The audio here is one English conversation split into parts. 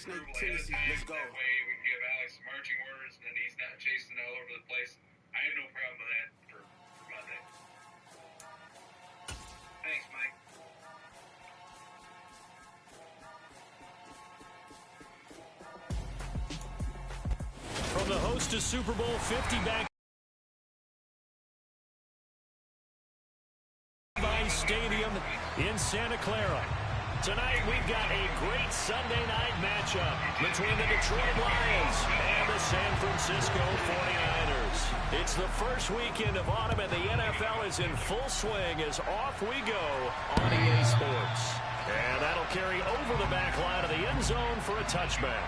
Snake, Tennessee. Let's go. That way we can give Alex marching orders, and then he's not chasing all over the place. I have no problem with that for Monday. Thanks, Mike. From the host to Super Bowl 50 back Stadium in Santa Clara. Tonight we've got a great Sunday night matchup between the Detroit Lions and the San Francisco 49ers. It's the first weekend of autumn and the NFL is in full swing as off we go on EA Sports. And that'll carry over the back line of the end zone for a touchback.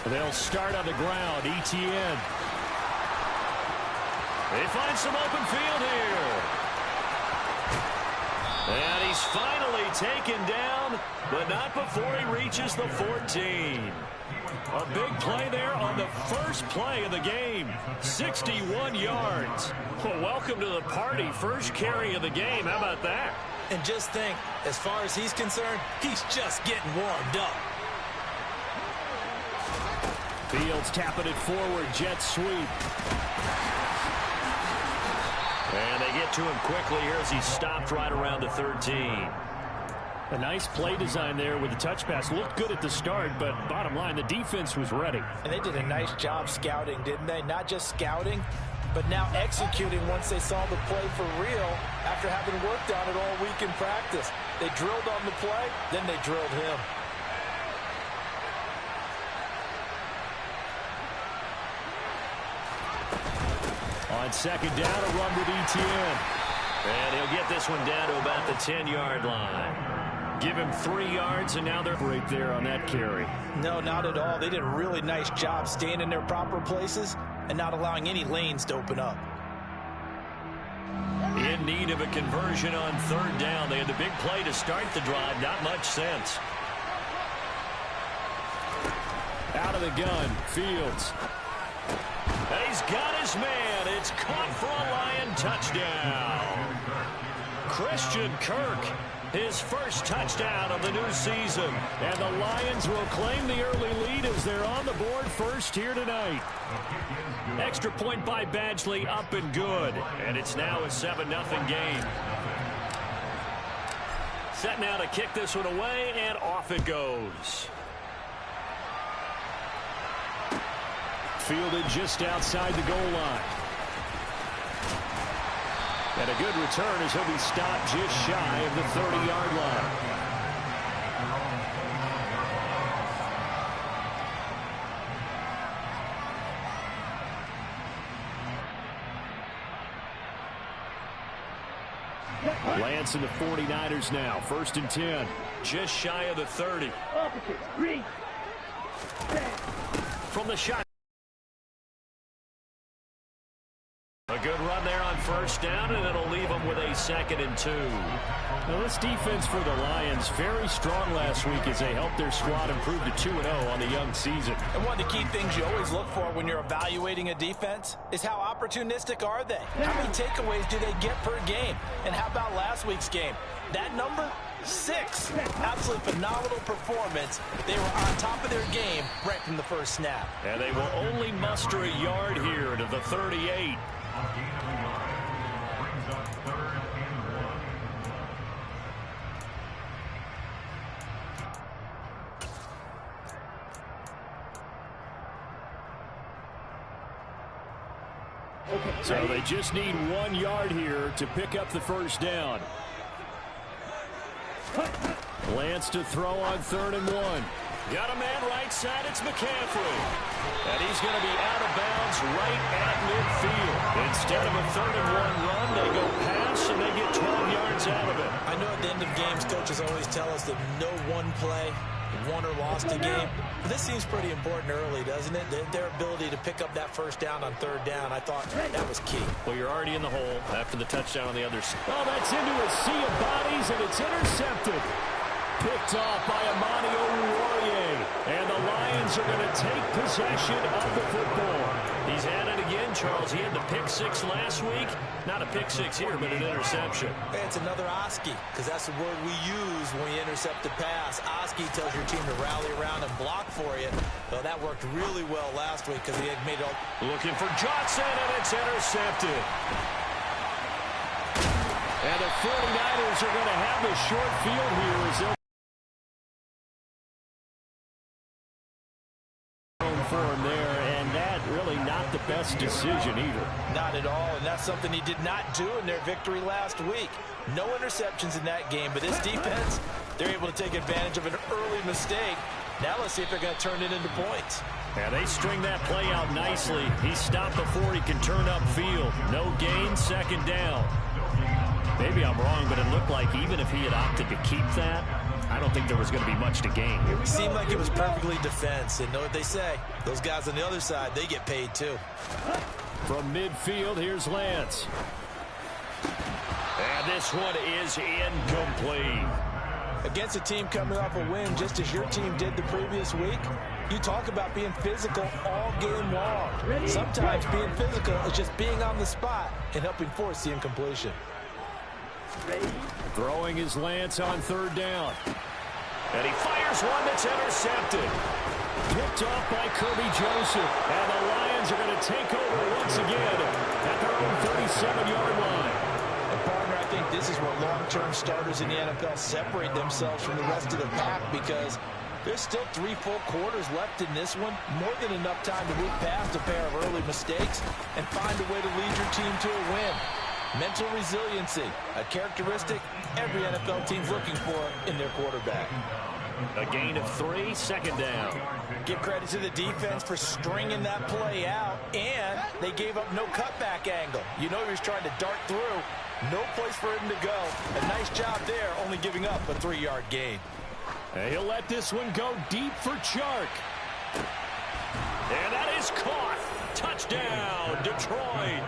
They'll start on the ground. ETN. They find some open field here. And he's finally taken down, but not before he reaches the 14. A big play there on the first play of the game. 61 yards. Well, welcome to the party. First carry of the game. How about that? And just think, as far as he's concerned, he's just getting warmed up. Fields tapping it forward, jet sweep. And they get to him quickly here as he's stopped right around the 13. A nice play design there with the touch pass. Looked good at the start, but bottom line, the defense was ready. And they did a nice job scouting, didn't they? Not just scouting, but now executing once they saw the play for real after having worked on it all week in practice. They drilled on the play, then they drilled him. On second down, a run with ETN. And he'll get this one down to about the 10-yard line. Give him 3 yards, and now they're right there on that carry. No, not at all. They did a really nice job staying in their proper places and not allowing any lanes to open up. In need of a conversion on third down. They had the big play to start the drive. Not much sense. Out of the gun, Fields. He's got his man. It's caught for a Lion touchdown. Christian Kirk, his first touchdown of the new season. And the Lions will claim the early lead as they're on the board first here tonight. Extra point by Badgley, up and good. And it's now a 7-0 game. Set now to kick this one away, and off it goes. Fielded just outside the goal line. And a good return as he'll be stopped just shy of the 30-yard line. Lance and the 49ers now. 1st and 10. Just shy of the 30. From the shot. A good run there on first down, and it'll leave them with a 2nd and 2. Now, this defense for the Lions, very strong last week as they helped their squad improve to 2-0 on the young season. And one of the key things you always look for when you're evaluating a defense is how opportunistic are they? How many takeaways do they get per game? And how about last week's game? That number? 6. Absolutely phenomenal performance. They were on top of their game right from the first snap. And they will only muster a yard here to the 38. So they just need 1 yard here to pick up the first down. Lance to throw on 3rd and 1. Got a man right side. It's McCaffrey. And he's going to be out of bounds right at midfield. Instead of a 3rd and 1 run, they go pass and they get 12 yards out of it. I know at the end of games, coaches always tell us that no one play won or lost a game. But this seems pretty important early, doesn't it? Their ability to pick up that first down on 3rd down, I thought that was key. Well, you're already in the hole after the touchdown on the other side. Oh, that's into a sea of bodies, and it's intercepted. Picked off by Amani Oruwariye. And the Lions are going to take possession of the football. He's at it again, Charles. He had the pick six last week. Not a pick six here, but an interception. It's another Oski, because that's the word we use when we intercept a pass. Oski tells your team to rally around and block for you. So that worked really well last week because he had made it all. Looking for Johnson, and it's intercepted. And the 49ers are going to have the short field here as they'll for him there, and that really not the best decision either. Not at all, and that's something he did not do in their victory last week. No interceptions in that game, but this defense, they're able to take advantage of an early mistake. Now let's see if they're going to turn it into points. Yeah, they string that play out nicely. He stopped before he can turn upfield. No gain, second down. Maybe I'm wrong, but it looked like even if he had opted to keep that, I don't think there was going to be much to gain. It seemed like it was perfectly defense. And know what they say? Those guys on the other side, they get paid too. From midfield, here's Lance. And this one is incomplete. Against a team coming off a win just as your team did the previous week, you talk about being physical all game long. Sometimes being physical is just being on the spot and helping force the incompletion. Throwing his Lance on third down. And he fires one that's intercepted. Picked off by Kirby Joseph. And the Lions are going to take over once again at their own 37-yard line. And partner, I think this is where long-term starters in the NFL separate themselves from the rest of the pack because there's still 3 full quarters left in this one. More than enough time to move past a pair of early mistakes and find a way to lead your team to a win. Mental resiliency, a characteristic every NFL team's looking for in their quarterback. A gain of 3, second down. Give credit to the defense for stringing that play out, and they gave up no cutback angle. You know he was trying to dart through. No place for him to go. A nice job there, only giving up a 3-yard gain. And he'll let this one go deep for Chark. And that is caught. Touchdown, Detroit.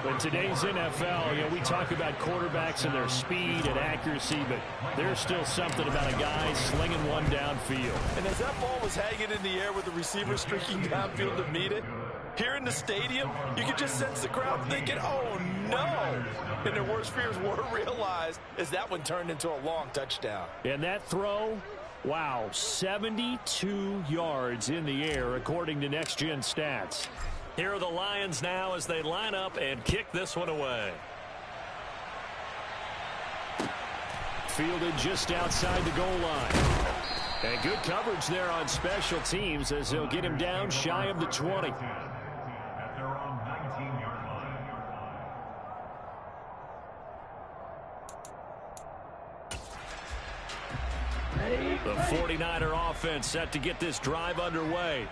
In today's NFL, we talk about quarterbacks and their speed and accuracy, but there's still something about a guy slinging one downfield. And as that ball was hanging in the air with the receiver streaking downfield to meet it, here in the stadium, you could just sense the crowd thinking, oh, no. And their worst fears were realized as that one turned into a long touchdown. And that throw, wow, 72 yards in the air, according to Next Gen Stats. Here are the Lions now as they line up and kick this one away. Fielded just outside the goal line. And good coverage there on special teams as they'll get him down shy of the 20. The 49er offense set to get this drive underway.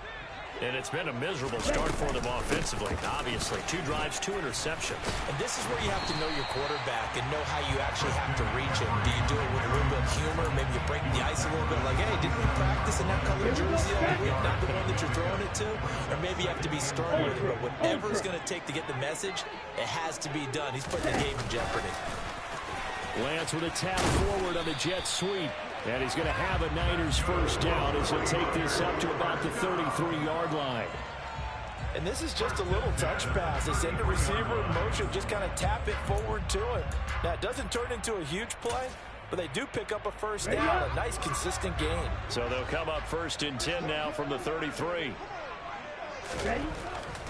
And it's been a miserable start for them offensively. Obviously, 2 drives, 2 interceptions. And this is where you have to know your quarterback and know how you actually have to reach him. Do you do it with a little bit of humor? Maybe you break the ice a little bit like, hey, didn't we practice in that colored jersey all week? Not the one that you're throwing it to? Or maybe you have to be stern with it. But whatever it's going to take to get the message, it has to be done. He's putting the game in jeopardy. Lance with a tap forward on the jet sweep. And he's going to have a Niners first down as he'll take this up to about the 33-yard line. And this is just a little touch pass. They send the receiver in motion, just kind of tap it forward to him. Now, it doesn't turn into a huge play, but they do pick up a first down, a nice, consistent gain. So they'll come up 1st and 10 now from the 33.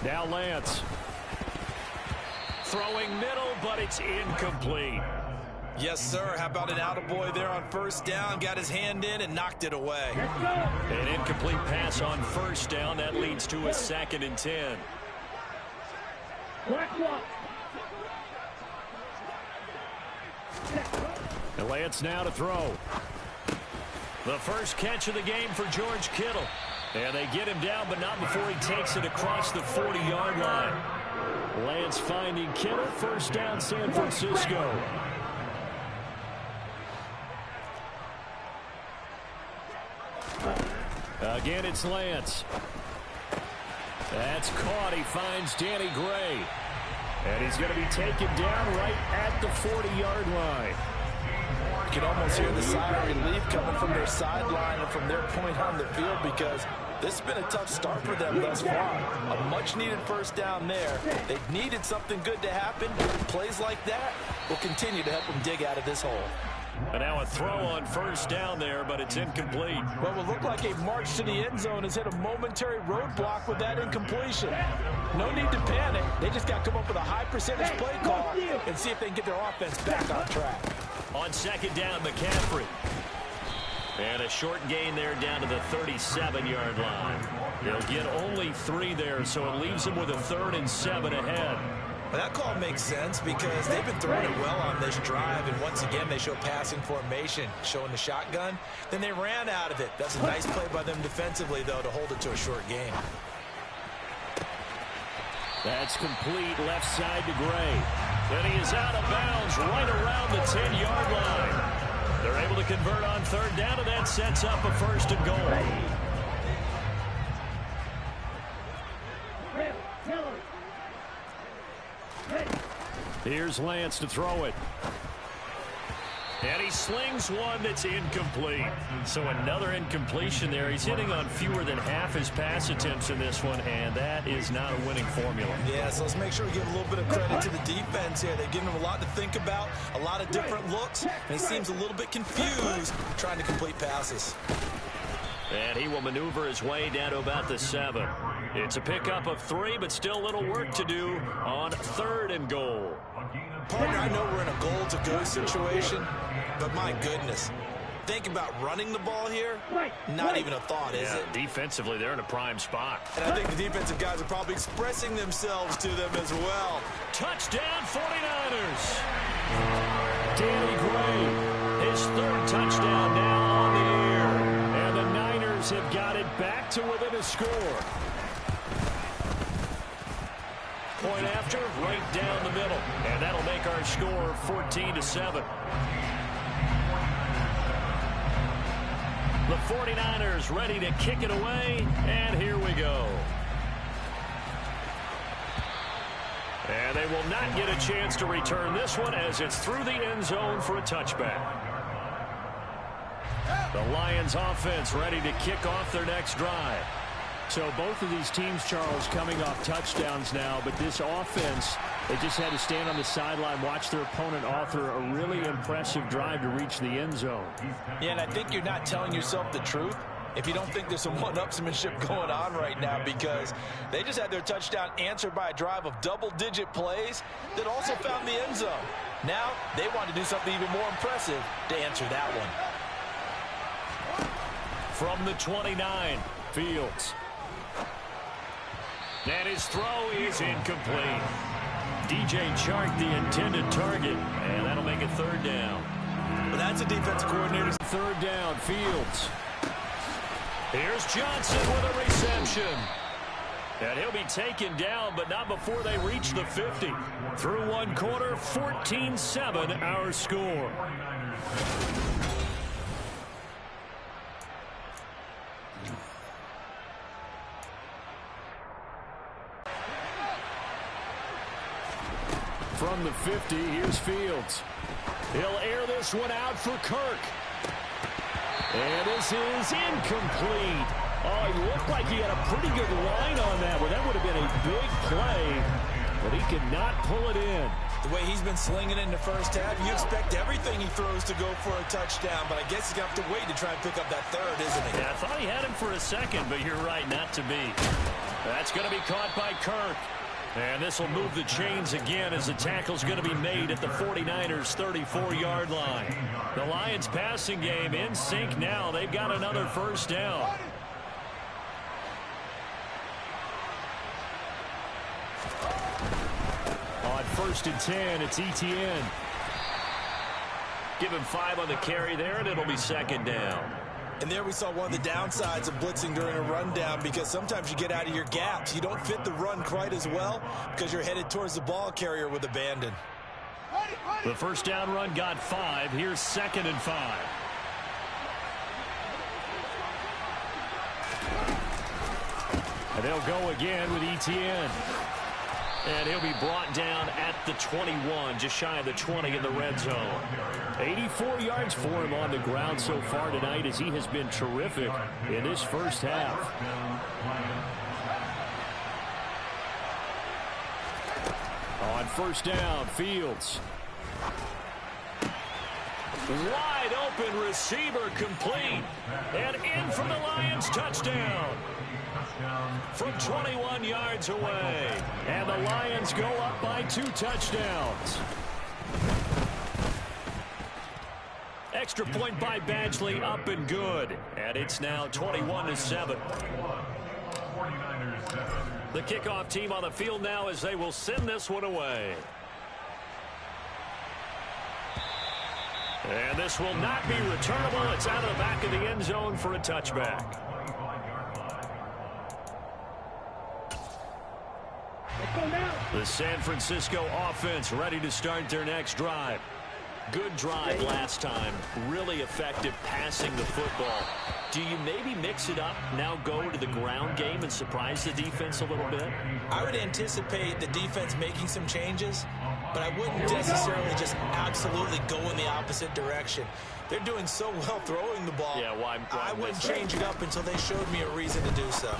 Now Lance. Throwing middle, but it's incomplete. Yes, sir. How about an attaboy there on first down? Got his hand in and knocked it away. An incomplete pass on first down. That leads to a 2nd and 10. And Lance now to throw. The first catch of the game for George Kittle. And they get him down, but not before he takes it across the 40-yard line. Lance finding Kittle. First down, San Francisco. Again, it's Lance. That's caught. He finds Danny Gray. And he's going to be taken down right at the 40-yard line. You can almost hear the sigh of relief coming from their sideline and from their point on the field, because this has been a tough start for them thus far. A much-needed first down there. They've needed something good to happen. Plays like that will continue to help them dig out of this hole. And now a throw on first down there, but it's incomplete. Well, it looked like a march to the end zone has hit a momentary roadblock with that incompletion. No need to panic. They just got to come up with a high percentage play call and see if they can get their offense back on track. On second down, McCaffrey. And a short gain there down to the 37-yard line. They'll get only 3 there, so it leaves them with a 3rd and 7 ahead. Well, that call makes sense because they've been throwing it well on this drive, and once again they show passing formation, showing the shotgun. Then they ran out of it. That's a nice play by them defensively, though, to hold it to a short gain. That's complete left side to Gray. Then he is out of bounds right around the 10-yard line. They're able to convert on third down, and that sets up a 1st and goal. Here's Lance to throw it. And he slings one that's incomplete. So another incompletion there. He's hitting on fewer than half his pass attempts in this one, and that is not a winning formula. Yeah, so let's make sure we give a little bit of credit to the defense here. They've given him a lot to think about, a lot of different looks, and he seems a little bit confused trying to complete passes. And he will maneuver his way down to about the 7. It's a pickup of 3, but still a little work to do on 3rd and goal. Partner, I know we're in a goal-to-go situation, but my goodness, think about running the ball here. Not even a thought, is it? Defensively, they're in a prime spot. And I think the defensive guys are probably expressing themselves to them as well. Touchdown, 49ers. Danny Gray, his 3rd touchdown now on the air. And the Niners have got it back to within a score. Point after, right down the middle. And that'll make our score 14-7. The 49ers ready to kick it away, and here we go. And they will not get a chance to return this one as it's through the end zone for a touchback. The Lions offense ready to kick off their next drive. So both of these teams, Charles, coming off touchdowns now, but this offense, they just had to stand on the sideline, watch their opponent author a really impressive drive to reach the end zone. Yeah, and I think you're not telling yourself the truth if you don't think there's some one-upsmanship going on right now, because they just had their touchdown answered by a drive of double-digit plays that also found the end zone. Now they want to do something even more impressive to answer that one. From the 29, Fields. And his throw is incomplete. DJ Chark, the intended target, and that'll make it 3rd down. But that's a defensive coordinator's 3rd down, Fields. Here's Johnson with a reception. And he'll be taken down, but not before they reach the 50. Through one quarter, 14-7 our score. From the 50, here's Fields. He'll air this one out for Kirk. And this is incomplete. Oh, he looked like he had a pretty good line on that one. That would have been a big play, but he could not pull it in. The way he's been slinging in the first half, you expect everything he throws to go for a touchdown, but I guess he's going to have to wait to try and pick up that 3rd, isn't he? Yeah, I thought he had him for a second, but you're right, not to be. That's going to be caught by Kirk. And this will move the chains again as the tackle's going to be made at the 49ers' 34-yard line. The Lions passing game in sync now. They've got another 1st down. On 1st and 10, it's Etienne. Give him 5 on the carry there, and it'll be 2nd down. And there we saw one of the downsides of blitzing during a rundown, because sometimes you get out of your gaps. You don't fit the run quite as well because you're headed towards the ball carrier with abandon. The 1st down run got 5. Here's 2nd and 5. And they'll go again with Etienne. And he'll be brought down at the 21, just shy of the 20 in the red zone. 84 yards for him on the ground so far tonight as he has been terrific in this first half. On first down, Fields. Wide open receiver complete. And in for the Lions touchdown. From 21 yards away. And the Lions go up by 2 touchdowns. Extra point by Badgley, up and good. And it's now 21-7. The kickoff team on the field now as they will send this one away. And this will not be returnable. It's out of the back of the end zone for a touchback. The San Francisco offense ready to start their next drive. Good drive last time. Really effective passing the football. Do you maybe mix it up, now go to the ground game and surprise the defense a little bit? I would anticipate the defense making some changes, but I wouldn't necessarily just absolutely go in the opposite direction. They're doing so well throwing the ball. Yeah, why I wouldn't change it up until they showed me a reason to do so.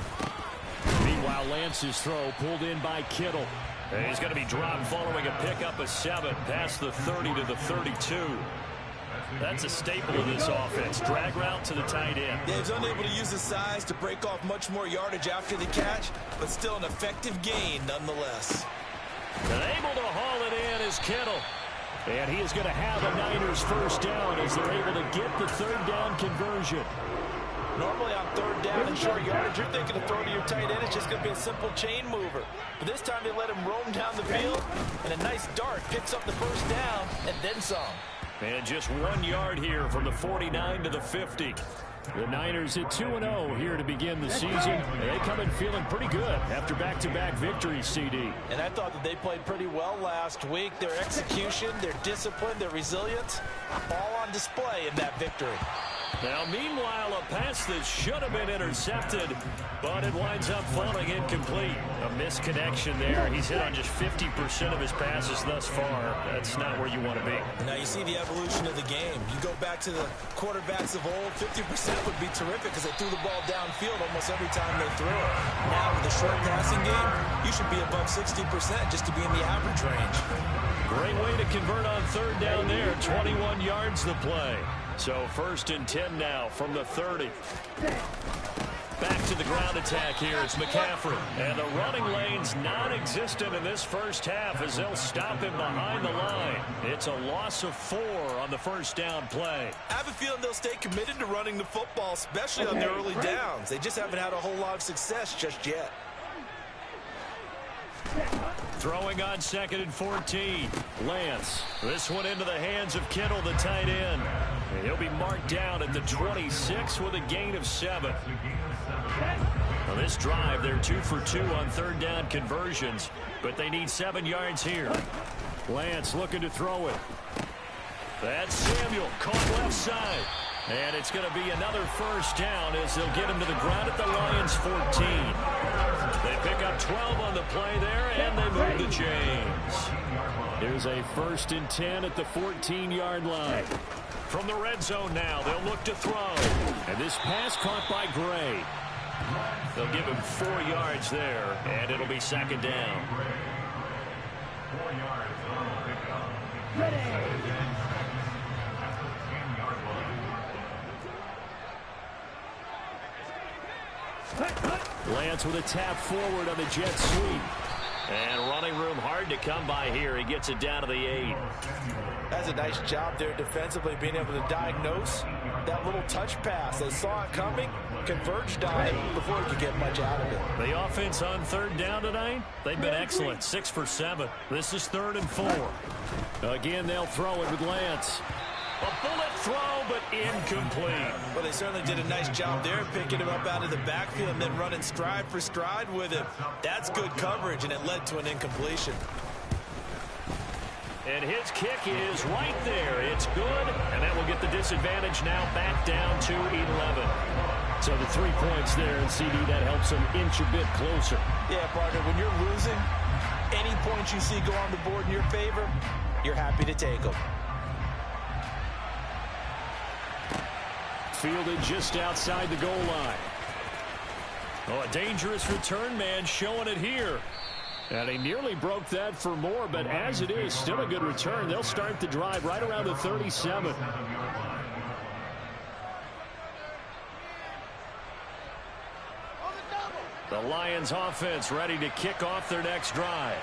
Meanwhile, Lance's throw pulled in by Kittle. And he's going to be dropped following a pickup of 7 past the 30 to the 32. That's a staple of this offense. Drag route to the tight end. Yeah, he's unable to use his size to break off much more yardage after the catch, but still an effective gain nonetheless. And able to haul it in is Kittle. And he is going to have a Niners first down as they're able to get the third down conversion. Normally on third down and short yardage, you're thinking to throw to your tight end. It's just going to be a simple chain mover. But this time they let him roam down the field, and a nice dart picks up the first down and then some. And just 1 yard here from the 49 to the 50. The Niners at 2-0 here to begin the season. They come in feeling pretty good after back-to-back victories, CD. And I thought that they played pretty well last week. Their execution, their discipline, their resilience, all on display in that victory. Now, meanwhile, a pass that should have been intercepted, but it winds up falling incomplete. A misconnection there. He's hit on just 50% of his passes thus far. That's not where you want to be. Now, you see the evolution of the game. You go back to the quarterbacks of old, 50% would be terrific because they threw the ball downfield almost every time they threw it. Now, with the short passing game, you should be above 60% just to be in the average range. Great way to convert on third down there. 21 yards the play. So first and 10 now from the 30. Back to the ground attack here. It's McCaffrey. And the running lane's non-existent in this first half as they'll stop him behind the line. It's a loss of 4 on the first down play. I have a feeling they'll stay committed to running the football, especially on their early downs. They just haven't had a whole lot of success just yet. Throwing on 2nd and 14. Lance. This one into the hands of Kittle, the tight end. And he'll be marked down at the 26 with a gain of 7. Well, this drive, they're 2 for 2 on third down conversions, but they need 7 yards here. Lance looking to throw it. That's Samuel, caught left side. And it's going to be another first down as they'll get him to the ground at the Lions 14. They pick up 12 on the play there, and they move the chains. Here's a 1st and 10 at the 14-yard line. From the red zone now, they'll look to throw. And this pass caught by Gray. They'll give him 4 yards there, and it'll be 2nd down. 4 yards. Lance with a tap forward on the jet sweep. And running room hard to come by here. He gets it down to the 8. That's a nice job there defensively, being able to diagnose that little touch pass. They saw it coming, converged on it before he could get much out of it. The offense on third down tonight, they've been excellent. 6 for 7. This is 3rd and 4. Again, they'll throw it with Lance. A bullet throw, but incomplete. Well, they certainly did a nice job there, picking him up out of the backfield and then running stride for stride with him. That's good coverage, and it led to an incompletion. And his kick is right there. It's good, and that will get the disadvantage now back down to 11. So the 3 points there, and CD, that helps them inch a bit closer. Yeah, partner, when you're losing, Any points you see go on the board in your favor, you're happy to take them. Fielded just outside the goal line. Oh, a dangerous return man showing it here. And he nearly broke that for more, but as it is, still a good return. They'll start the drive right around the 37. The Lions offense ready to kick off their next drive.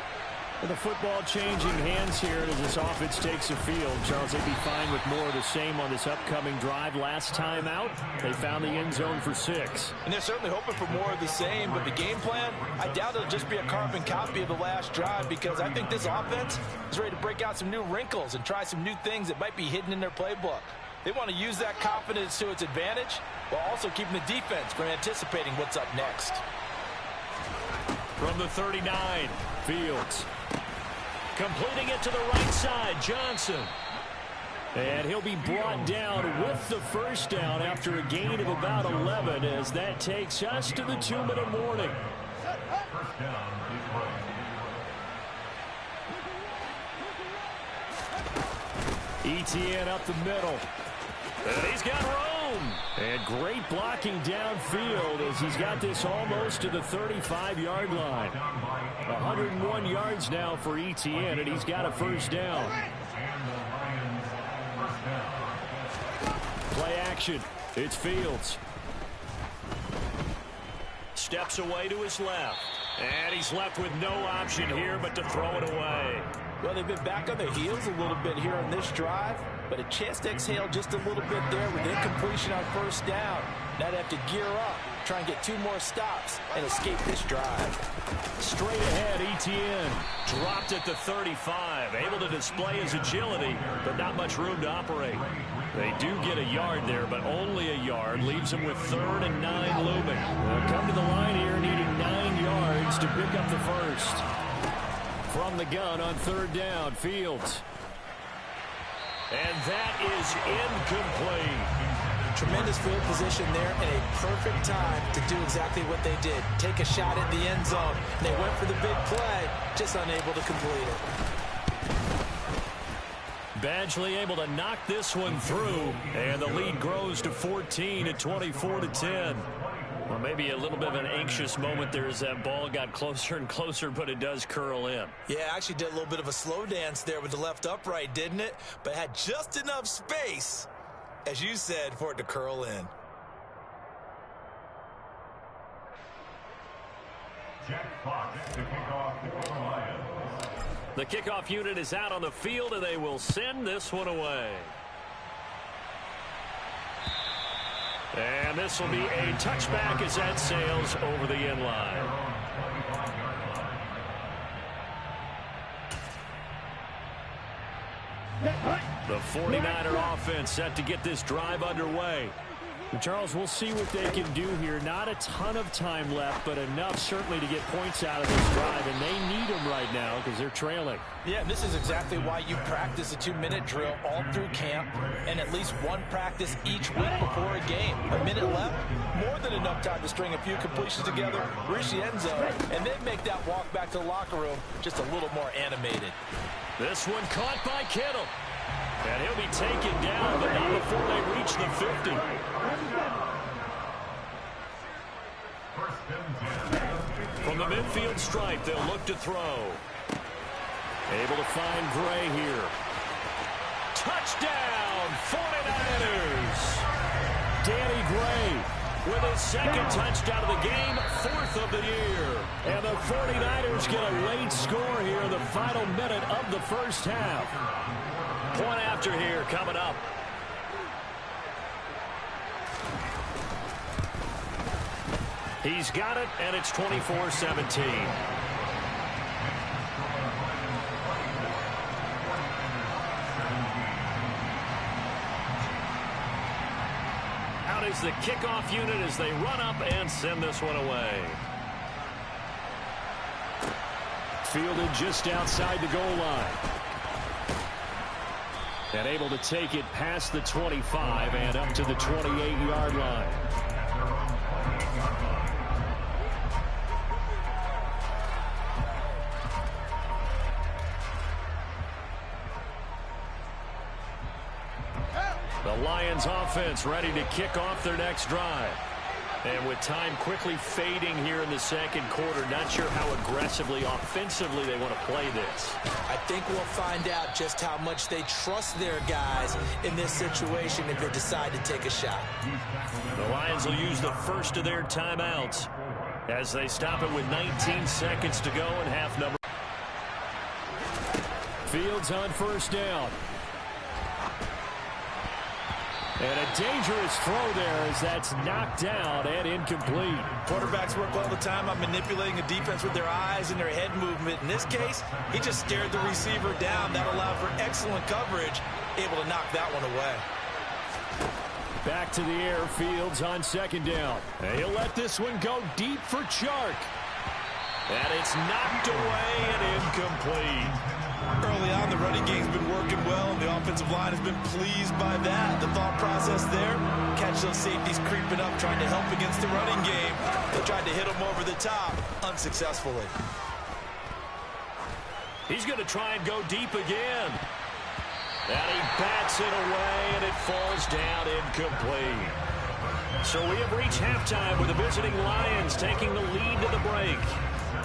With the football changing hands here as this offense takes the field. Charles, they'd be fine with more of the same on this upcoming drive. Last time out, they found the end zone for 6. And they're certainly hoping for more of the same, but the game plan, I doubt it'll just be a carbon copy of the last drive, because I think this offense is ready to break out some new wrinkles and try some new things that might be hidden in their playbook. They want to use that confidence to its advantage while also keeping the defense from anticipating what's up next. From the 39, Fields. Completing it to the right side, Johnson. And he'll be brought down with the first down after a gain of about 11 as that takes us to the 2-minute warning. Etienne up the middle. And he's got room. And great blocking downfield as he's got this almost to the 35-yard line. 101 yards now for Etienne, and he's got a first down. Play action. It's Fields. Steps away to his left. And he's left with no option here but to throw it away. Well, they've been back on their heels a little bit here on this drive, but a chance to exhale just a little bit there with incompletion on first down. Now they have to gear up, try and get 2 more stops, and escape this drive. Straight ahead, Etienne. Dropped at the 35. Able to display his agility, but not much room to operate. They do get a yard there, but only a yard. Leaves them with 3rd and 9 looming. They'll come to the line here needing 9 yards to pick up the first. From the gun on 3rd down, Fields. And that is incomplete. Tremendous field position there and a perfect time to do exactly what they did. Take a shot at the end zone. They went for the big play, just unable to complete it. Badgley able to knock this one through, and the lead grows to 14 at 24-10. Well, maybe a little bit of an anxious moment there as that ball got closer and closer, but it does curl in. Yeah, actually did a little bit of a slow dance there with the left upright, didn't it? But had just enough space, as you said, for it to curl in. Jack Fox to kick off the Lions. The kickoff unit is out on the field, and they will send this one away. And this will be a touchback as that sails over the end line. The 49er offense set to get this drive underway. And Charles, we'll see what they can do here. Not a ton of time left, but enough certainly to get points out of this drive, and they need them right now because they're trailing. Yeah, and this is exactly why you practice a 2-minute drill all through camp and at least one practice each week before a game. A minute left, more than enough time to string a few completions together, reach the end zone, and then make that walk back to the locker room just a little more animated. This one caught by Kittle. And he'll be taken down, but not before they reach the 50. From the midfield stripe, they'll look to throw. Able to find Gray here. Touchdown, 49ers! Danny Gray with his 2nd touchdown of the game, 4th of the year. And the 49ers get a late score here in the final minute of the first half. Point after here coming up. He's got it, and it's 24-17. Out is the kickoff unit as they run up and send this one away. Fielded just outside the goal line. And able to take it past the 25 and up to the 28-yard line. Lions offense ready to kick off their next drive. And with time quickly fading here in the second quarter, not sure how aggressively, offensively they want to play this. I think we'll find out just how much they trust their guys in this situation if they decide to take a shot. The Lions will use the first of their timeouts as they stop it with 19 seconds to go in half number. Fields on first down. And a dangerous throw there as that's knocked down and incomplete. Quarterbacks work all the time on manipulating a defense with their eyes and their head movement. In this case, he just stared the receiver down. That allowed for excellent coverage, able to knock that one away. Back to the air, Fields on second down. And he'll let this one go deep for Chark. And it's knocked away and incomplete. Early on, the running game's been working well, and the offensive line has been pleased by that. The thought process there, catch those safeties creeping up, trying to help against the running game. They tried to hit them over the top, unsuccessfully. He's going to try and go deep again. And he bats it away, and it falls down incomplete. So we have reached halftime with the visiting Lions taking the lead to the break.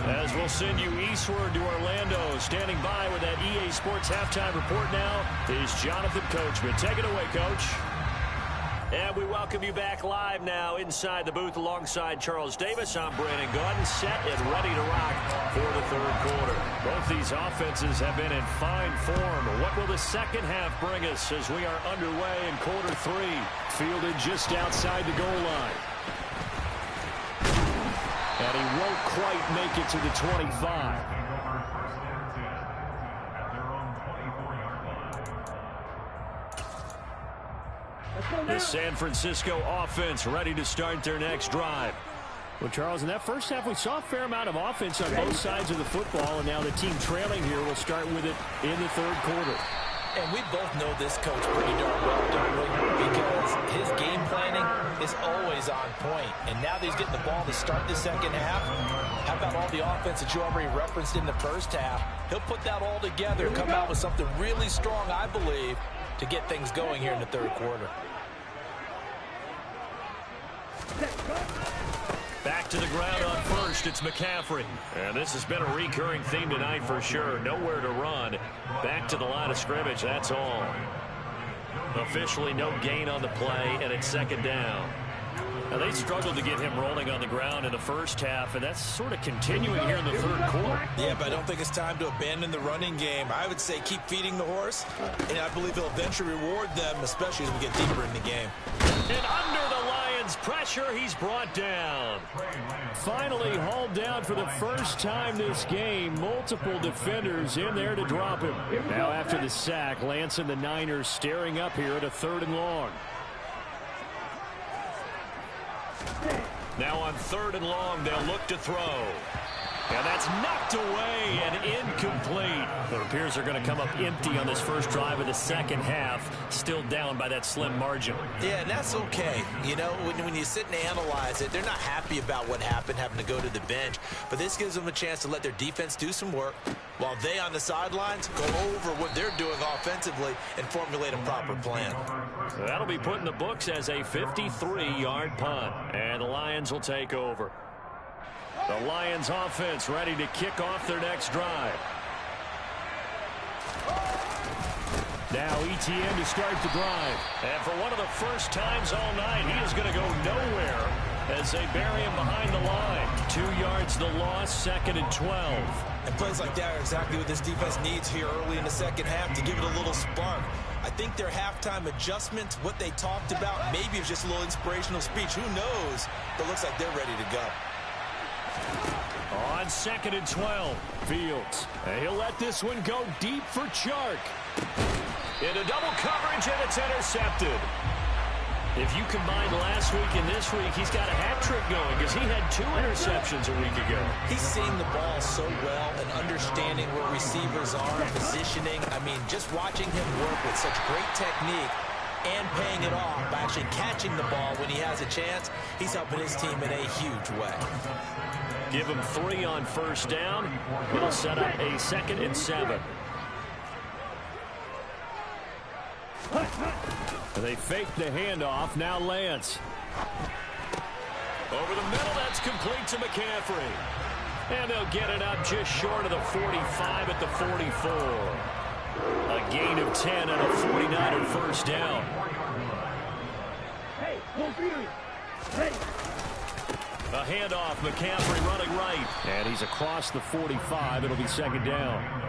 As we'll send you eastward to Orlando. Standing by with that EA Sports halftime report now is Jonathan Coachman. Take it away, Coach. And we welcome you back live now inside the booth alongside Charles Davis. I'm Brandon Gaudin, set and ready to rock for the third quarter. Both these offenses have been in fine form. What will the second half bring us as we are underway in quarter three? Fielded just outside the goal line. And he won't quite make it to the 25. The San Francisco offense ready to start their next drive. Well, Charles, in that first half, we saw a fair amount of offense on both sides of the football, and now the team trailing here will start with it in the third quarter. And we both know this coach pretty darn well, don't we? Because his game planning is always on point. And now that he's getting the ball to start the second half, how about all the offense that you already referenced in the first half? He'll put that all together and come out with something really strong, I believe, to get things going here in the third quarter. Back to the ground on first, it's McCaffrey. And this has been a recurring theme tonight for sure. Nowhere to run. Back to the line of scrimmage, that's all. Officially no gain on the play, and it's second down. Now, they struggled to get him rolling on the ground in the first half, and that's sort of continuing here in the third quarter. Yeah, but I don't think it's time to abandon the running game. I would say keep feeding the horse, and I believe he'll eventually reward them, especially as we get deeper in the game. And under the Lions' pressure, he's brought down. Finally hauled down for the first time this game. Multiple defenders in there to drop him. Now after the sack, Lance and the Niners staring up here at a 3rd and long. Now on 3rd and long, they'll look to throw. And that's knocked away and incomplete. It appears they're going to come up empty on this first drive of the second half, still down by that slim margin. Yeah, and that's okay. You know, when you sit and analyze it, they're not happy about what happened, having to go to the bench. But this gives them a chance to let their defense do some work while they on the sidelines go over what they're doing offensively and formulate a proper plan. So that'll be put in the books as a 53-yard punt. And the Lions will take over. The Lions offense ready to kick off their next drive. Now ETN to start the drive. And for one of the first times all night, he is going to go nowhere as they bury him behind the line. 2 yards the loss, 2nd and 12. And plays like that are exactly what this defense needs here early in the second half to give it a little spark. I think their halftime adjustments, what they talked about, maybe it's just a little inspirational speech. Who knows? But it looks like they're ready to go. On 2nd and 12, Fields. And he'll let this one go deep for Chark. Into double coverage, and it's intercepted. If you combine last week and this week, he's got a hat trick going because he had 2 interceptions a week ago. He's seeing the ball so well and understanding where receivers are, positioning. I mean, just watching him work with such great technique and paying it off by actually catching the ball when he has a chance, he's helping his team in a huge way. Give him 3 on first down. It'll set up a 2nd and 7. They fake the handoff. Now Lance. Over the middle, that's complete to McCaffrey. And they'll get it up just short of the 45 at the 44. A gain of 10 and a 49er first down. A handoff, McCaffrey running right. And he's across the 45. It'll be second down.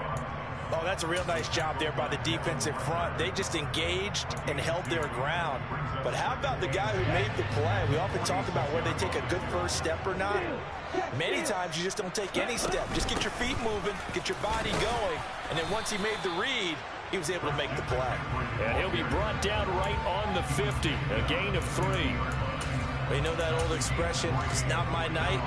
Oh, that's a real nice job there by the defensive front. They just engaged and held their ground. But how about the guy who made the play? We often talk about whether they take a good first step or not. Many times you just don't take any step. Just get your feet moving, get your body going, and then once he made the read, he was able to make the play. And he'll be brought down right on the 50, a gain of 3. You know that old expression, it's not my night?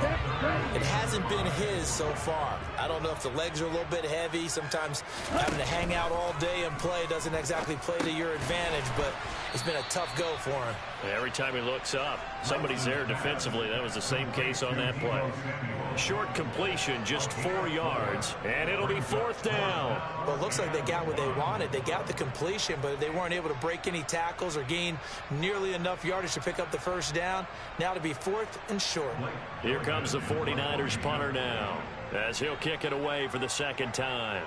It hasn't been his so far. I don't know if the legs are a little bit heavy. Sometimes having to hang out all day and play doesn't exactly play to your advantage, but it's been a tough go for him. Every time he looks up, somebody's there defensively. That was the same case on that play. Short completion, just 4 yards, and it'll be fourth down. Well, it looks like they got what they wanted. They got the completion, but they weren't able to break any tackles or gain nearly enough yardage to pick up the first down. Now to be fourth and short. Here comes the 49ers punter now, as he'll kick it away for the second time.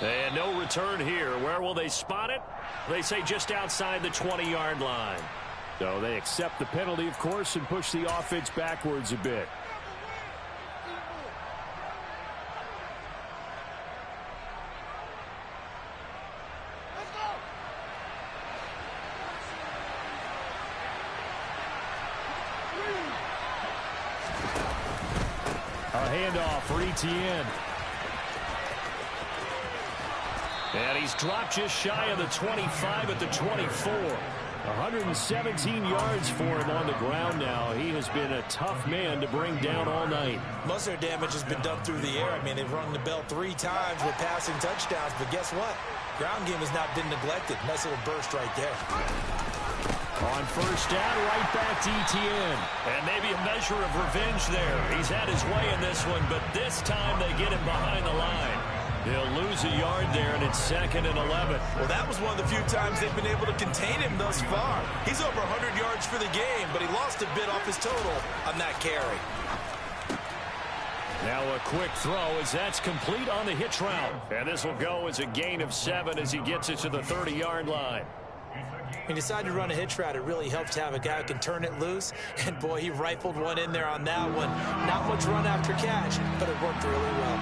And no return here. Where will they spot it? They say just outside the 20-yard line. So they accept the penalty, of course, and push the offense backwards a bit. A handoff for Etienne. And he's dropped just shy of the 25 at the 24. 117 yards for him on the ground now. He has been a tough man to bring down all night. Most of their damage has been done through the air. I mean, they've rung the bell 3 times with passing touchdowns, but guess what? Ground game has not been neglected. Nice little burst right there. On first down, right back to Etienne. And maybe a measure of revenge there. He's had his way in this one, but this time they get him behind the line. They'll lose a yard there, and it's 2nd and 11. Well, that was one of the few times they've been able to contain him thus far. He's over 100 yards for the game, but he lost a bit off his total on that carry. Now a quick throw as that's complete on the hitch route. And this will go as a gain of 7 as he gets it to the 30-yard line. He decided to run a hitch route. It really helps to have a guy who can turn it loose. And, boy, he rifled one in there on that one. Not much run after catch, but it worked really well.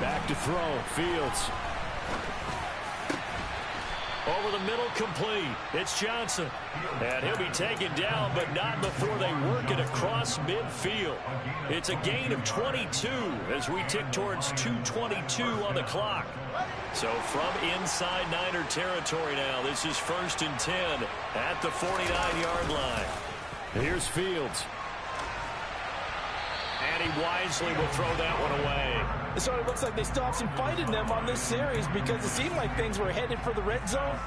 Back to throw, Fields. Over the middle, complete. It's Johnson. And he'll be taken down, but not before they work it across midfield. It's a gain of 22 as we tick towards 2:22 on the clock. So from inside Niner territory now, this is 1st and 10 at the 49-yard line. Here's Fields. And he wisely will throw that one away. It sort of looks like they still have some fight in them on this series because it seemed like things were headed for the red zone.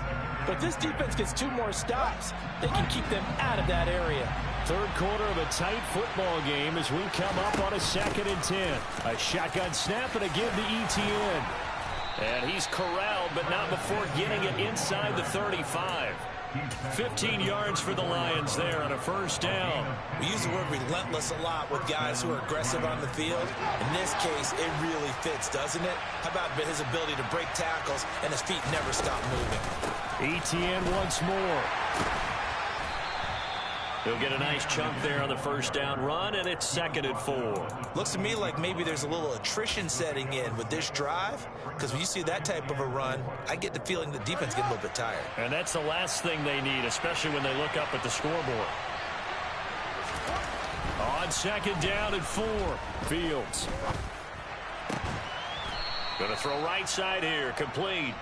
But this defense gets 2 more stops. They can keep them out of that area. Third quarter of a tight football game as we come up on a 2nd and 10. A shotgun snap and a give to Etienne. And he's corralled, but not before getting it inside the 35. 15 yards for the Lions there on a first down. We use the word relentless a lot with guys who are aggressive on the field. In this case, it really fits, doesn't it? How about his ability to break tackles and his feet never stop moving? Etienne once more. He'll get a nice chunk there on the first down run, and it's 2nd and 4. Looks to me like maybe there's a little attrition setting in with this drive, because when you see that type of a run, I get the feeling the defense gets a little bit tired. And that's the last thing they need, especially when they look up at the scoreboard. On 2nd down and 4, Fields. Going to throw right side here, complete.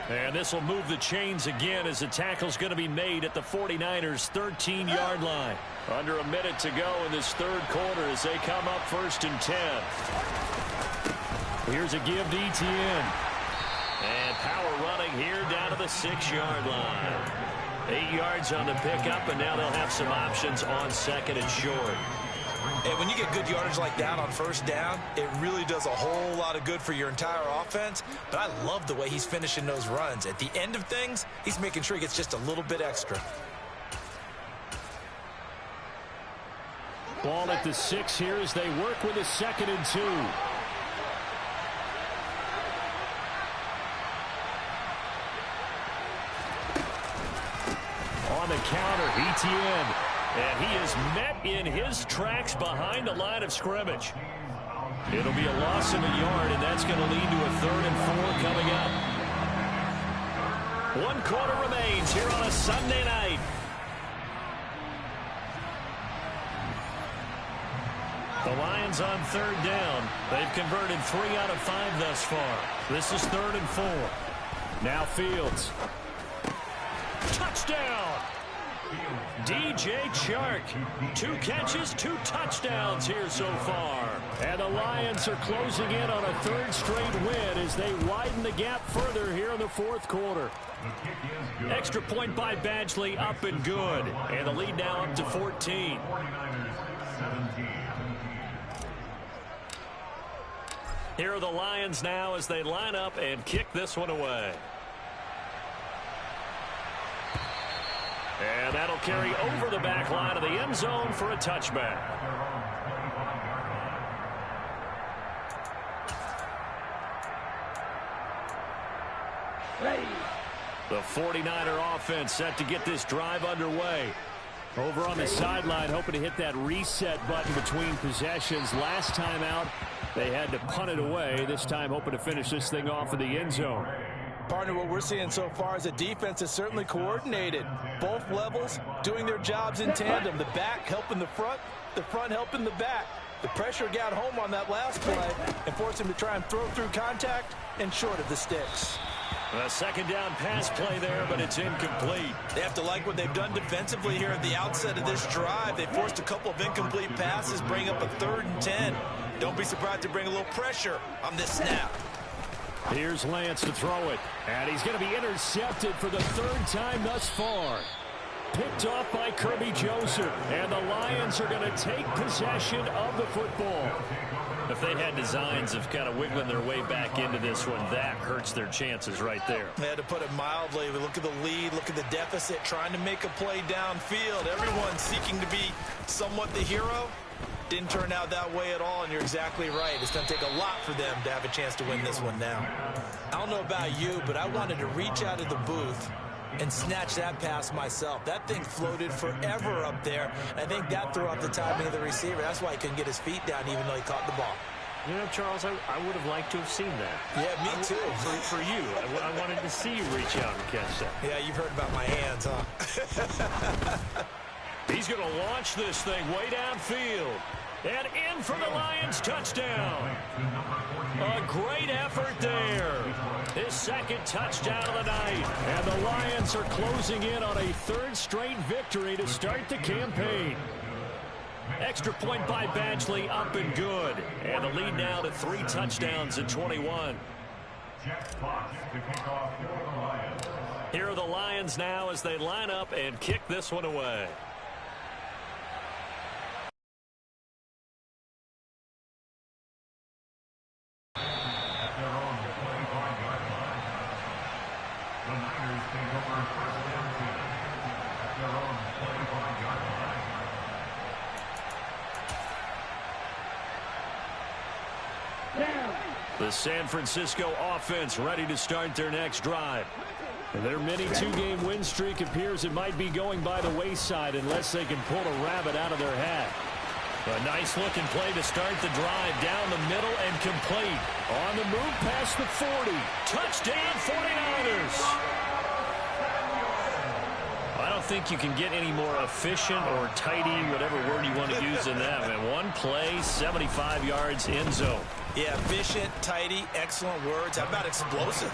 And this will move the chains again as the tackle's going to be made at the 49ers' 13-yard line. Under a minute to go in this third quarter as they come up 1st and 10. Here's a give to Etienne. And power running here down to the 6-yard line. 8 yards on the pickup, and now they'll have some options on second and short. And when you get good yardage like that on first down, it really does a whole lot of good for your entire offense. But I love the way he's finishing those runs. At the end of things, he's making sure he gets just a little bit extra. Ball at the 6 here as they work with a 2nd and 2. On the counter, Etienne. And he is met in his tracks behind the line of scrimmage. It'll be a loss of a yard, and that's going to lead to a 3rd and 4 coming up. 1 quarter remains here on a Sunday night. The Lions on 3rd down. They've converted 3 out of 5 thus far. This is 3rd and 4. Now Fields. Touchdown! DJ Chark. 2 catches, 2 touchdowns here so far. And the Lions are closing in on a 3rd straight win as they widen the gap further here in the 4th quarter. Extra point by Badgley, up and good. And the lead now up to 14. Here are the Lions now as they line up and kick this one away. And that'll carry over the back line of the end zone for a touchback. The 49er offense set to get this drive underway. Over on the sideline, hoping to hit that reset button between possessions. Last time out, they had to punt it away. This time, hoping to finish this thing off in the end zone. Partner, what we're seeing so far is the defense is certainly coordinated. Both levels doing their jobs in tandem. The back helping the front helping the back. The pressure got home on that last play and forced him to try and throw through contact and short of the sticks. A 2nd down pass play there, but it's incomplete. They have to like what they've done defensively here at the outset of this drive. They forced a couple of incomplete passes, bring up a 3rd and 10. Don't be surprised to bring a little pressure on this snap. Here's Lance to throw it. And he's going to be intercepted for the 3rd time thus far. Picked off by Kirby Joseph. And the Lions are going to take possession of the football. If they had designs of kind of wiggling their way back into this one, that hurts their chances right there. They had to put it mildly. We look at the lead, look at the deficit, trying to make a play downfield. Everyone seeking to be somewhat the hero. Didn't turn out that way at all, and you're exactly right. It's going to take a lot for them to have a chance to win this one now. I don't know about you, but I wanted to reach out of the booth and snatch that pass myself. That thing floated forever up there. I think that threw off the timing of the receiver. That's why he couldn't get his feet down even though he caught the ball. You know, Charles, I would have liked to have seen that. Yeah, me too. For you. I wanted to see you reach out and catch that. Yeah, you've heard about my hands, huh? He's going to launch this thing way downfield. And in for the Lions touchdown. A great effort there. His 2nd touchdown of the night. And the Lions are closing in on a 3rd straight victory to start the campaign. Extra point by Badgley, up and good. And the lead now to 3 touchdowns in 21. Here are the Lions now as they line up and kick this one away. The San Francisco offense ready to start their next drive. And their mini 2-game win streak appears it might be going by the wayside unless they can pull a rabbit out of their hat. A nice-looking play to start the drive down the middle and complete. On the move past the 40. Touchdown 49ers! I don't think you can get any more efficient or tidy, whatever word you want to use in that. Man, one play, 75 yards, end zone. Yeah, efficient, tidy, excellent words. How about explosive?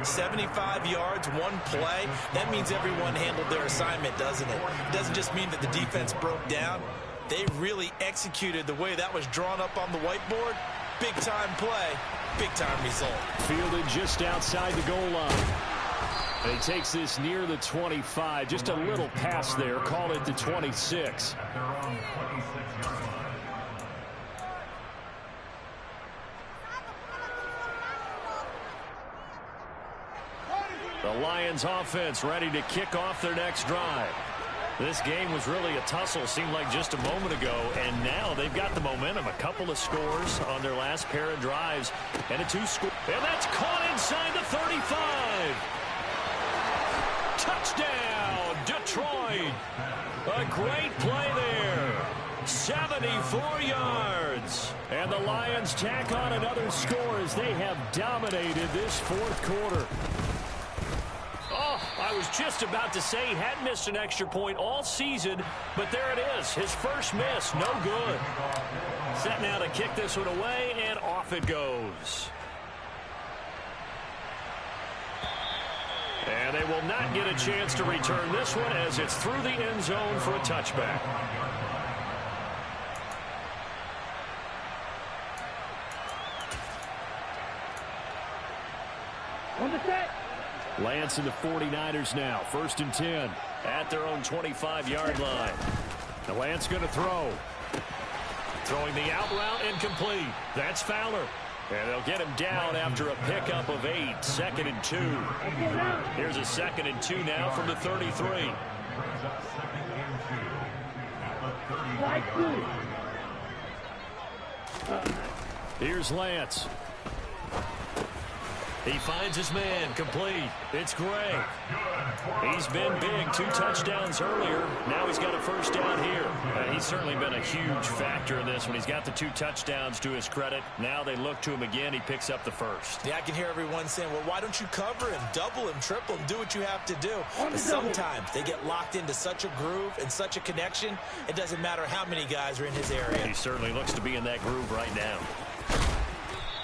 75 yards, one play. That means everyone handled their assignment, doesn't it? It doesn't just mean that the defense broke down. They really executed the way that was drawn up on the whiteboard. Big-time play, big-time result. Fielded just outside the goal line. And he takes this near the 25, just a little pass there, call it the 26. At their own 26-yard line. The Lions offense ready to kick off their next drive. This game was really a tussle, seemed like just a moment ago, and now they've got the momentum. A couple of scores on their last pair of drives, and a two-score. And that's caught inside the 35. Touchdown, Detroit. A great play there. 74 yards. And the Lions tack on another score as they have dominated this fourth quarter. Oh, I was just about to say he hadn't missed an extra point all season, but there it is. His first miss, no good. Set now to kick this one away, and off it goes. And they will not get a chance to return this one as it's through the end zone for a touchback. On the set. Lance and the 49ers now, 1st and 10 at their own 25-yard line. Now Lance going to throw. Throwing the out route incomplete. That's Fowler. And they'll get him down after a pickup of 8. 2nd and 2. Here's a 2nd and 2 now from the 33. Brings up 2nd and 2 at the 30. Here's Lance. He finds his man, complete. It's Gray. He's been big, 2 touchdowns earlier. Now he's got a first down here. He's certainly been a huge factor in this one. He's got the 2 touchdowns to his credit. Now they look to him again. He picks up the first. Yeah, I can hear everyone saying, well, why don't you cover him, double him, triple him, do what you have to do. But sometimes they get locked into such a groove and such a connection, it doesn't matter how many guys are in his area. He certainly looks to be in that groove right now.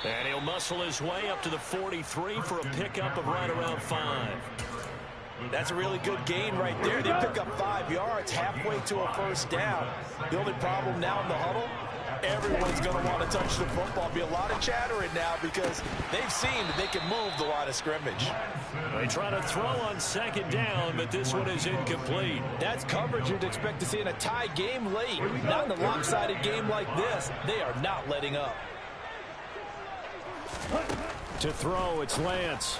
And he'll muscle his way up to the 43 for a pickup of right around 5. That's a really good gain right there. They pick up 5 yards halfway to a first down. The only problem now in the huddle, everyone's going to want to touch the football. Be a lot of chattering now because they've seen that they can move the line of scrimmage. They try to throw on 2nd down, but this one is incomplete. That's coverage you'd expect to see in a tie game late. Not in a lopsided game like this. They are not letting up. To throw, it's Lance.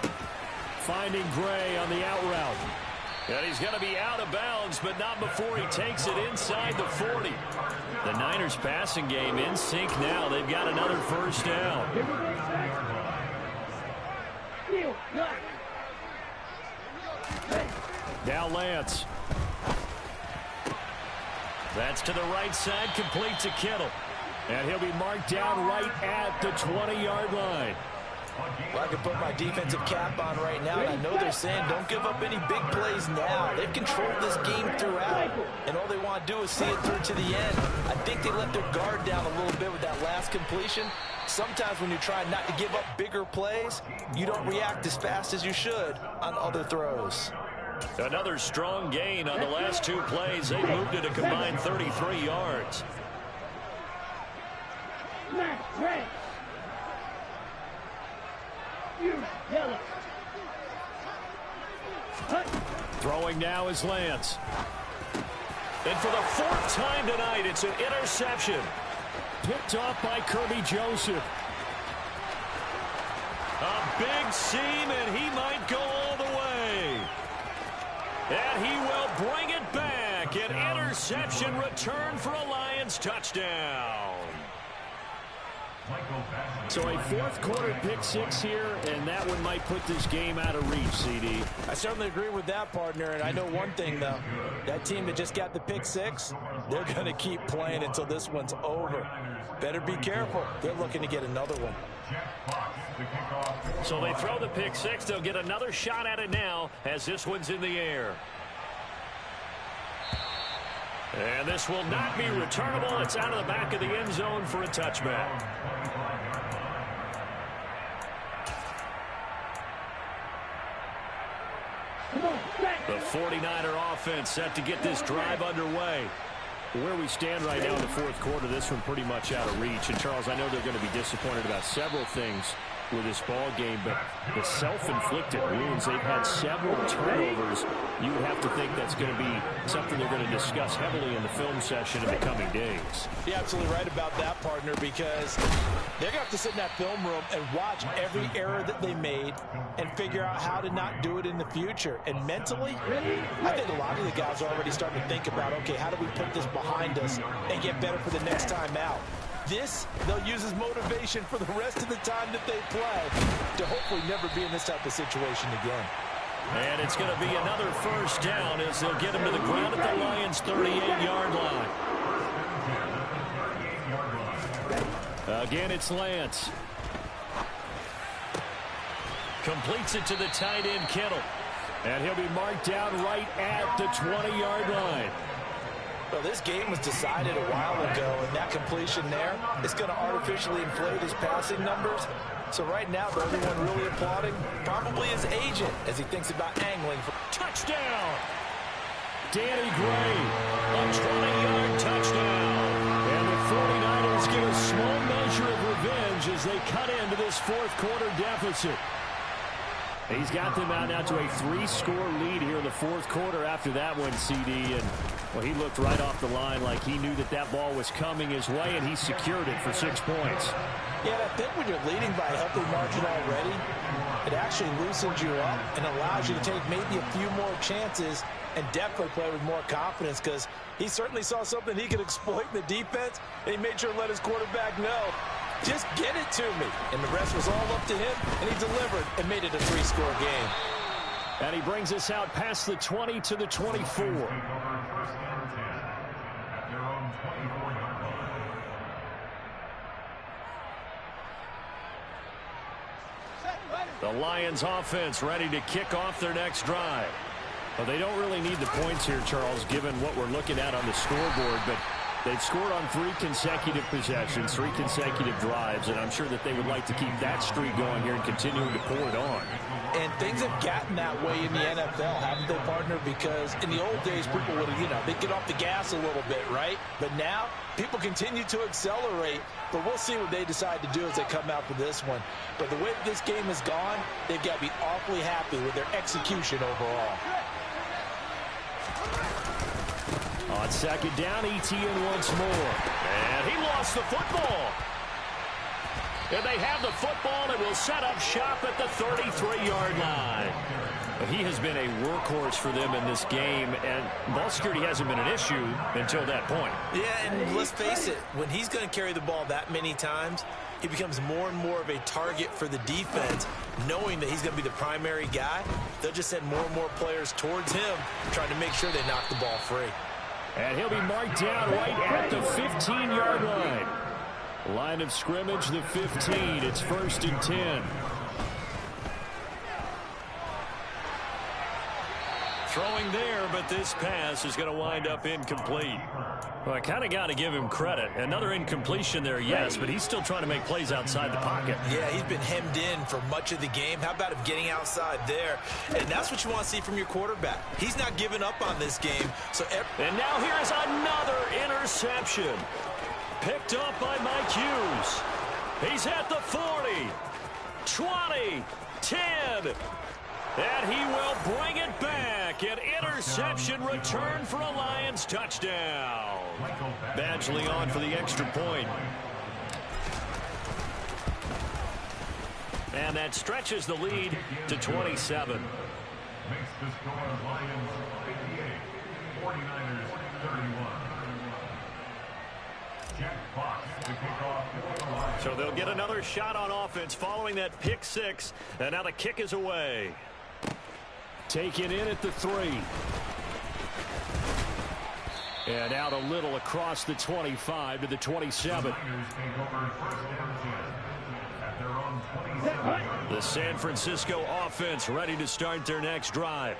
Finding Gray on the out route. And he's going to be out of bounds, but not before he takes it inside the 40. The Niners passing game in sync now. They've got another first down. Now Lance. That's to the right side, complete to Kittle. And he'll be marked down right at the 20-yard line. Well, I can put my defensive cap on right now, and I know they're saying don't give up any big plays now. They've controlled this game throughout, and all they want to do is see it through to the end. I think they let their guard down a little bit with that last completion. Sometimes when you try not to give up bigger plays, you don't react as fast as you should on other throws. Another strong gain on the last 2 plays. They moved it a combined 33 yards. Throwing now is Lance. And for the 4th time tonight, it's an interception. Picked off by Kirby Joseph. A big seam, and he might go all the way. And he will bring it back. An interception return for a Lions touchdown. So a 4th quarter pick 6 here, and that one might put this game out of reach, CD. I certainly agree with that, partner, and I know one thing, though. That team that just got the pick 6, they're going to keep playing until this one's over. Better be careful. They're looking to get another one. So they throw the pick 6. They'll get another shot at it now as this one's in the air. And this will not be returnable. It's out of the back of the end zone for a touchback. The 49er offense set to get this drive underway. Where we stand right now in the 4th quarter, this one pretty much out of reach. And, Charles, I know they're going to be disappointed about several things with this ball game, but the self-inflicted wounds, they've had several turnovers. You would have to think that's going to be something they're going to discuss heavily in the film session in the coming days. You're absolutely right about that, partner, because they're going to have to sit in that film room and watch every error that they made and figure out how to not do it in the future. And mentally, I think a lot of the guys are already starting to think about, okay, how do we put this behind us and get better for the next time out? This, they'll use as motivation for the rest of the time that they play to hopefully never be in this type of situation again. And it's going to be another first down as they'll get him to the ground at the Lions' 38-yard line. Again, it's Lance. Completes it to the tight end, Kittle. And he'll be marked down right at the 20-yard line. Well, this game was decided a while ago, and that completion there is going to artificially inflate his passing numbers. So right now, the only one really applauding probably his agent as he thinks about angling for touchdown. Danny Gray, a 20-yard touchdown. And the 49ers get a small measure of revenge as they cut into this fourth quarter deficit. He's got them out now to a 3-score lead here in the fourth quarter after that one, CD. And, well, he looked right off the line like he knew that that ball was coming his way, and he secured it for 6 points. Yeah, I think when you're leading by a healthy margin already, it actually loosens you up and allows you to take maybe a few more chances and definitely play with more confidence, because he certainly saw something he could exploit in the defense, and he made sure to let his quarterback know, just get it to me. And the rest was all up to him, and he delivered and made it a 3-score game. And he brings us out past the 20 to the 24. The Lions offense ready to kick off their next drive. Well, they don't really need the points here, Charles, given what we're looking at on the scoreboard, but they've scored on 3 consecutive possessions, 3 consecutive drives, and I'm sure that they would like to keep that streak going here and continuing to pour it on. And things have gotten that way in the NFL, haven't they, partner? Because in the old days, people would have, they'd get off the gas a little bit, right? But now, people continue to accelerate, but we'll see what they decide to do as they come out for this one. But the way this game has gone, they've got to be awfully happy with their execution overall. On second down, Etienne once more. And he lost the football. And they have the football and will set up shop at the 33-yard line. He has been a workhorse for them in this game, and ball security hasn't been an issue until that point. Yeah, and let's face it, when he's going to carry the ball that many times, he becomes more and more of a target for the defense, knowing that he's going to be the primary guy. They'll just send more and more players towards him, trying to make sure they knock the ball free. And he'll be marked down right at the 15-yard line. Line of scrimmage, the 15. It's 1st and 10. Throwing there, but this pass is going to wind up incomplete. Well, I kind of got to give him credit. Another incompletion there, yes, but he's still trying to make plays outside the pocket. Yeah, he's been hemmed in for much of the game. How about him getting outside there? And that's what you want to see from your quarterback. He's not giving up on this game. And now here's another interception. Picked up by Mike Hughes. He's at the 40, 20, 10. And he will bring it back. An interception return for a Lions touchdown. Badgley on for the extra point. And that stretches the lead to 27. Makes the score Lions 58, 49ers 31. Jack Fox to kick off for the Lions. So they'll get another shot on offense following that pick 6. And now the kick is away. Taken in at the 3. And out a little across the 25 to the 27. The San Francisco offense ready to start their next drive.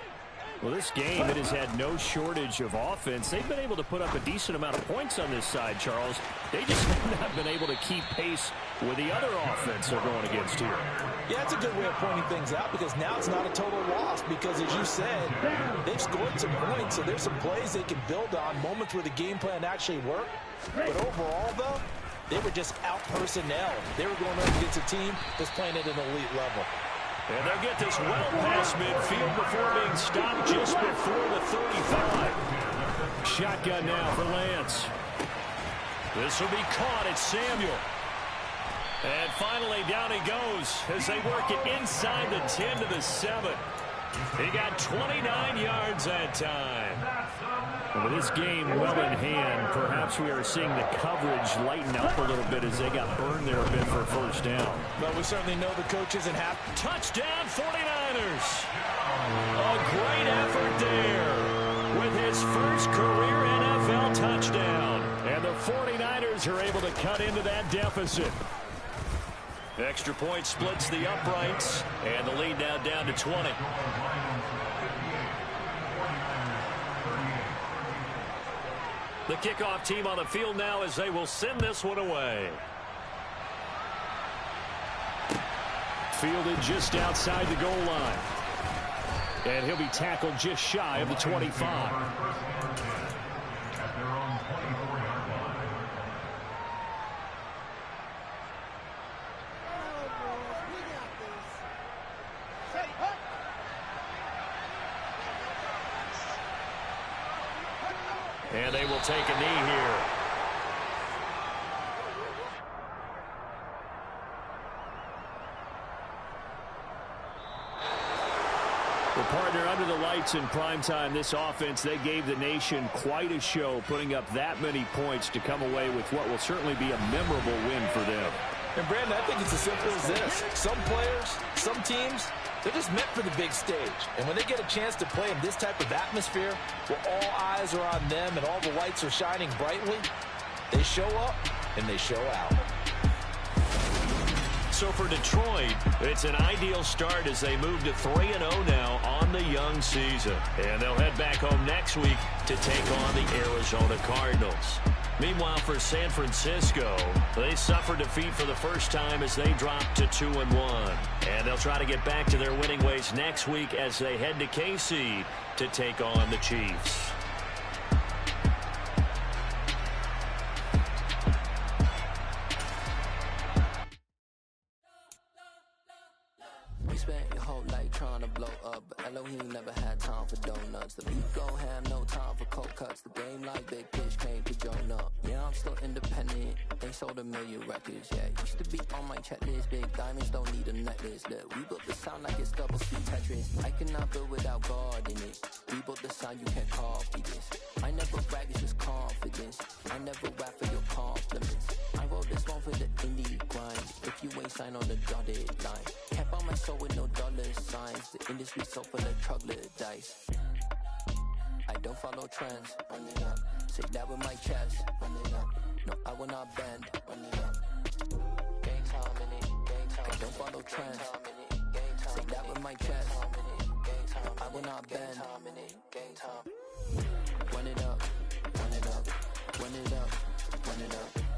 Well, this game, it has had no shortage of offense. They've been able to put up a decent amount of points on this side, Charles. They just have not been able to keep pace with the other offense they're going against here. Yeah, that's a good way of pointing things out, because now it's not a total loss, because as you said, they've scored some points, so there's some plays they can build on, moments where the game plan actually worked. But overall, though, They were just out-personnel. They were going up against a team that's playing at an elite level. And they'll get this well past midfield before being stopped just before the 35. Shotgun now for Lance. This will be caught. It's Samuel. And finally, down he goes as they work it inside the 10 to the 7. He got 29 yards that time. And with this game well in hand, perhaps we are seeing the coverage lighten up a little bit as they got burned there a bit for a first down. But we certainly know the coach isn't happy. Touchdown 49ers. A great effort there with his first career NFL touchdown. And the 49ers are able to cut into that deficit. Extra point splits the uprights, and the lead now down to 20. The kickoff team on the field now as they will send this one away. Fielded just outside the goal line. And he'll be tackled just shy of the 25. And they will take a knee here. Well, partner, under the lights in primetime, this offense, they gave the nation quite a show, putting up that many points to come away with what will certainly be a memorable win for them. And, Brandon, I think it's as simple as this. Some players, some teams, they're just meant for the big stage. And when they get a chance to play in this type of atmosphere, where all eyes are on them and all the lights are shining brightly, they show up and they show out. So for Detroit, it's an ideal start as they move to 3-0 now on the young season. And they'll head back home next week to take on the Arizona Cardinals. Meanwhile, for San Francisco, they suffered defeat for the first time as they dropped to 2-1. And they'll try to get back to their winning ways next week as they head to KC to take on the Chiefs. Spent your whole life trying to blow up, but Elohim never had time for donuts. The beat go ham, no time for cold cuts. The game like Big Pitch came to join up. Yeah, I'm still independent. They sold 1 million records. Yeah, used to be on my checklist. Big diamonds don't need a necklace. Look, we built the sound like it's double speed Tetris. I cannot build without God in it. We built the sound, you can't copy this. I never brag, it's just confidence. I never rap for your compliments. I wrote this one for the indie grind. If you ain't signed on the dotted line, can't buy my soul with no dollar signs. The industry so full of troglodytes. I don't follow trends. Run it up. Say that with my chest. Run it up. No, I will not bend. Run it up. Gang time in it. Gang time. I don't follow trends. Say that with my chest. No, I will not bend. Gang time. Run it up. Run it up. Run it up. Run it up.